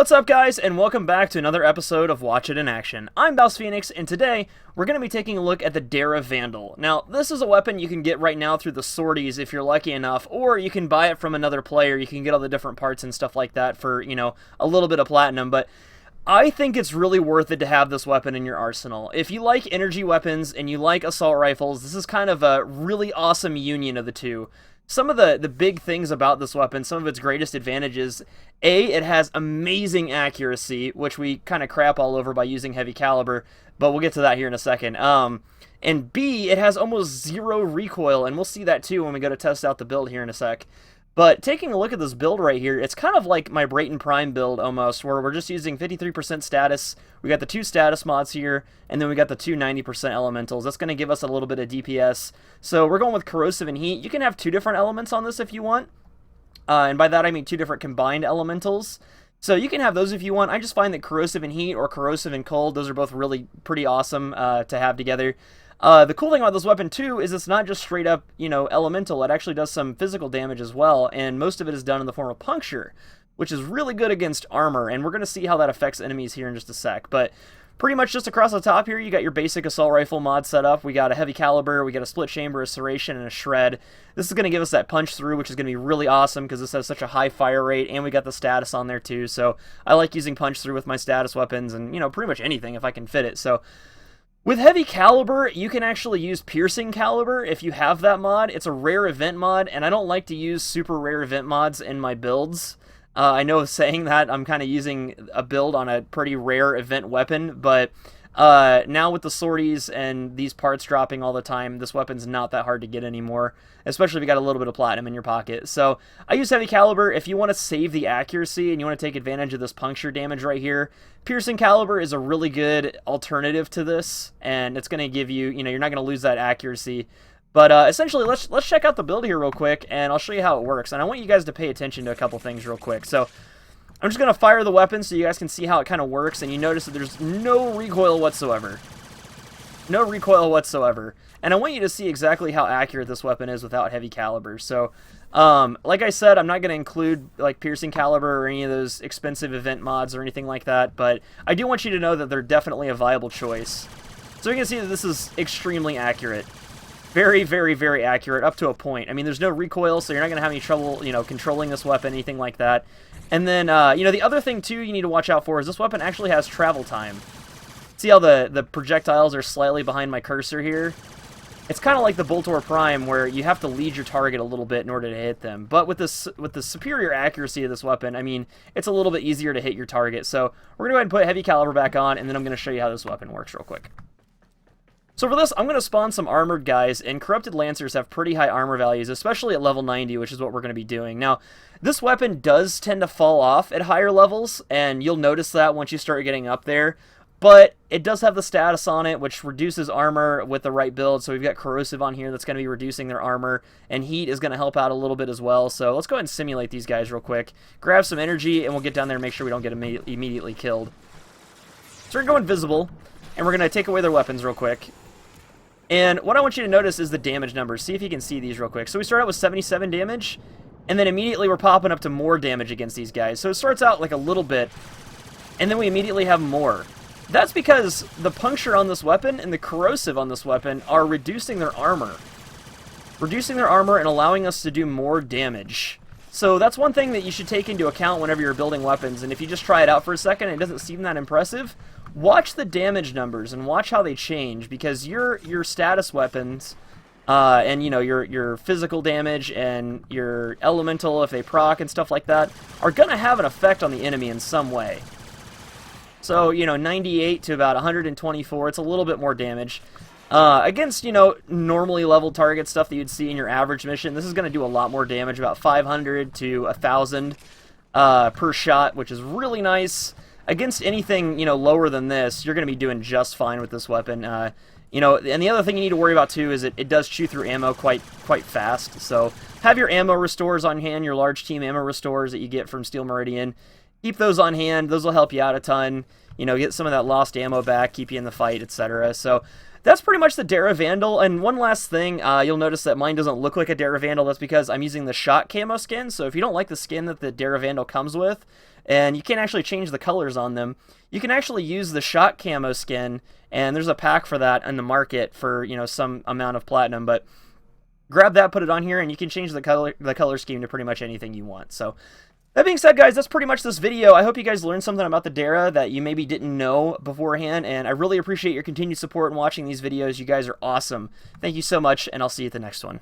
What's up, guys, and welcome back to another episode of Watch It in Action. I'm BouseFeenux, and today we're going to be taking a look at the Dera Vandal. Now, this is a weapon you can get right now through the sorties if you're lucky enough, or you can buy it from another player. You can get all the different parts and stuff like that for, a little bit of platinum, but I think it's really worth it to have this weapon in your arsenal. If you like energy weapons and you like assault rifles, this is kind of a really awesome union of the two. Some of the big things about this weapon, some of its greatest advantages, it has amazing accuracy, which we kind of crap all over by using heavy caliber, but we'll get to that here in a second. And B, it has almost zero recoil, and we'll see that too when we go to test out the build here in a sec. But taking a look at this build right here, it's kind of like my Brayton Prime build almost, where we're just using 53% status. We got the two status mods here, and then we got the two 90% elementals. That's going to give us a little bit of DPS. So we're going with corrosive and heat. You can have two different elements on this if you want. And by that I mean two different combined elementals. So you can have those if you want. I just find that corrosive and heat or corrosive and cold, those are both really pretty awesome to have together. The cool thing about this weapon, too, is it's not just straight up, elemental. It actually does some physical damage as well, and most of it is done in the form of puncture, which is really good against armor, and we're going to see how that affects enemies here in just a sec. But pretty much just across the top here, you got your basic assault rifle mod set up. We got a heavy caliber, we got a split chamber, a serration, and a shred. This is going to give us that punch through, which is going to be really awesome because this has such a high fire rate, and we got the status on there, too. So I like using punch through with my status weapons and, pretty much anything if I can fit it. So with heavy caliber, you can actually use piercing caliber if you have that mod. It's a rare event mod, and I don't like to use super rare event mods in my builds. I know saying that, I'm kind of using a build on a pretty rare event weapon, but now with the sorties and these parts dropping all the time, this weapon's not that hard to get anymore, especially if you got a little bit of platinum in your pocket. So I use heavy caliber. If you want to save the accuracy and you want to take advantage of this puncture damage right here, piercing caliber is a really good alternative to this, and it's going to give you, you're not going to lose that accuracy. But essentially, let's check out the build here real quick, and I'll show you how it works. And I want you guys to pay attention to a couple things real quick. So I'm just going to fire the weapon so you guys can see how it kind of works, and you notice that there's no recoil whatsoever. No recoil whatsoever. And I want you to see exactly how accurate this weapon is without heavy caliber. So, like I said, I'm not going to include like piercing caliber or any of those expensive event mods or anything like that, but I do want you to know that they're definitely a viable choice. So you can see that this is extremely accurate. Very, very, very accurate, up to a point. I mean, there's no recoil, so you're not going to have any trouble, controlling this weapon, anything like that. And then, the other thing, too, you need to watch out for is this weapon actually has travel time. See how the projectiles are slightly behind my cursor here? It's kind of like the Boltor Prime, where you have to lead your target a little bit in order to hit them. But with the superior accuracy of this weapon, I mean, it's a little bit easier to hit your target. So we're going to go ahead and put heavy caliber back on, and then I'm going to show you how this weapon works real quick. So for this, I'm going to spawn some armored guys, and corrupted lancers have pretty high armor values, especially at level 90, which is what we're going to be doing. Now, this weapon does tend to fall off at higher levels, and you'll notice that once you start getting up there, but it does have the status on it, which reduces armor with the right build. So we've got corrosive on here that's going to be reducing their armor, and heat is going to help out a little bit as well. So let's go ahead and simulate these guys real quick, grab some energy, and we'll get down there and make sure we don't get immediately killed. So we're going to go invisible, and we're going to take away their weapons real quick. And what I want you to notice is the damage numbers. See if you can see these real quick. So we start out with 77 damage, and then immediately we're popping up to more damage against these guys. So it starts out like a little bit, and then we immediately have more. That's because the puncture on this weapon and the corrosive on this weapon are reducing their armor. Reducing their armor and allowing us to do more damage. So that's one thing that you should take into account whenever you're building weapons, and if you just try it out for a second and it doesn't seem that impressive, watch the damage numbers and watch how they change, because your status weapons and your physical damage and your elemental, if they proc and stuff like that, are going to have an effect on the enemy in some way. So 98 to about 124, it's a little bit more damage. Against, normally leveled target stuff that you'd see in your average mission, this is going to do a lot more damage, about 500 to 1,000 per shot, which is really nice. Against anything, lower than this, you're going to be doing just fine with this weapon. And the other thing you need to worry about, too, is it does chew through ammo quite fast. So have your ammo restores on hand, your large team ammo restores that you get from Steel Meridian. keep those on hand. Those will help you out a ton. You know, get some of that lost ammo back, keep you in the fight, etc. So that's pretty much the Dera Vandal. And one last thing, you'll notice that mine doesn't look like a Dera Vandal. That's because I'm using the shot camo skin. So if you don't like the skin that the Dera Vandal comes with, and you can't actually change the colors on them, you can actually use the shot camo skin, and there's a pack for that in the market for, you know, some amount of platinum. But grab that, put it on here, and you can change the color scheme to pretty much anything you want. So that being said, guys, that's pretty much this video. I hope you guys learned something about the Dera that you maybe didn't know beforehand, and I really appreciate your continued support in watching these videos. You guys are awesome. Thank you so much, and I'll see you at the next one.